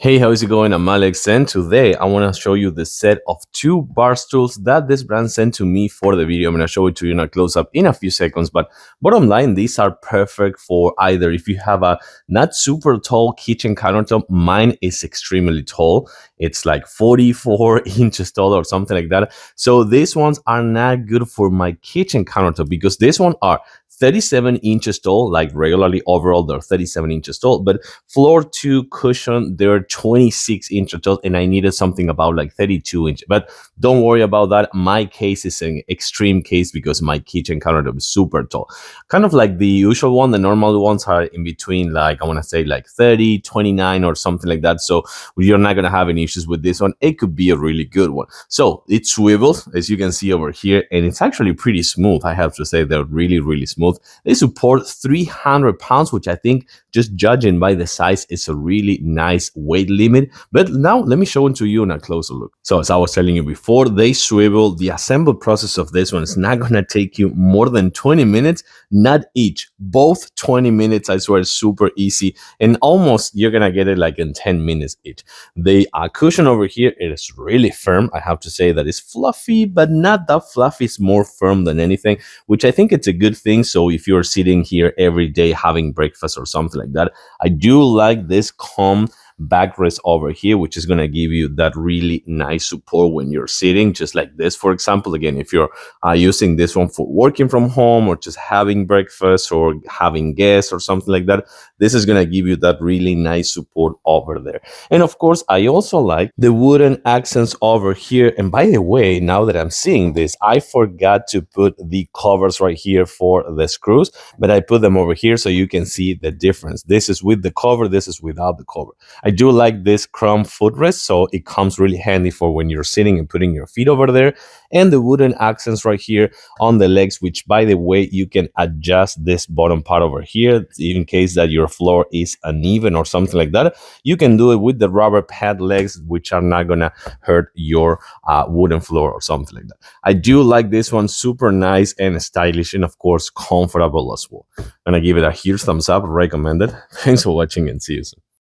Hey, how's it going? I'm Alex, and today I want to show you the set of two bar stools that this brand sent to me for the video. I'm going to show it to you in a close-up in a few seconds, but bottom line, these are perfect for either if you have a not super tall kitchen countertop. Mine is extremely tall. It's like 44 inches tall or something like that. So these ones are not good for my kitchen countertop because these ones are 37 inches tall, like regularly overall they're 37 inches tall, but floor to cushion they're 26 inches tall, and I needed something about like 32 inches. But don't worry about that. My case is an extreme case because my kitchen countertop is super tall, kind of like the usual one. The normal ones are in between, like I want to say like 30, 29 or something like that. So you're not going to have any issues with this one. It could be a really good one. So it swivels, as you can see over here, and it's actually pretty smooth. I have to say they're really smooth. They support 300 pounds, which I think, just judging by the size, is a really nice weight limit. But now let me show it to you in a closer look. So as I was telling you before, they swivel. The assemble process of this one is not going to take you more than 20 minutes, not each, both 20 minutes. I swear, it's super easy, and almost you're going to get it like in 10 minutes each. The cushion over here, it is really firm. I have to say that it's fluffy, but not that fluffy. It's more firm than anything, which I think it's a good thing. So if you're sitting here every day having breakfast or something like that, I do like this calm backrest over here, which is going to give you that really nice support when you're sitting, just like this. For example, again, if you're using this one for working from home or just having breakfast or having guests or something like that, this is going to give you that really nice support over there. And of course, I also like the wooden accents over here. And by the way, now that I'm seeing this, I forgot to put the covers right here for the screws, but I put them over here so you can see the difference. This is with the cover, this is without the cover. I do like this chrome footrest, so it comes really handy for when you're sitting and putting your feet over there. And the wooden accents right here on the legs, which by the way, you can adjust this bottom part over here in case that your floor is uneven or something like that. You can do it with the rubber pad legs, which are not gonna hurt your wooden floor or something like that. I do like this one, super nice and stylish, and of course comfortable as well. I'm gonna give it a huge thumbs up, recommended. Thanks for watching and see you soon.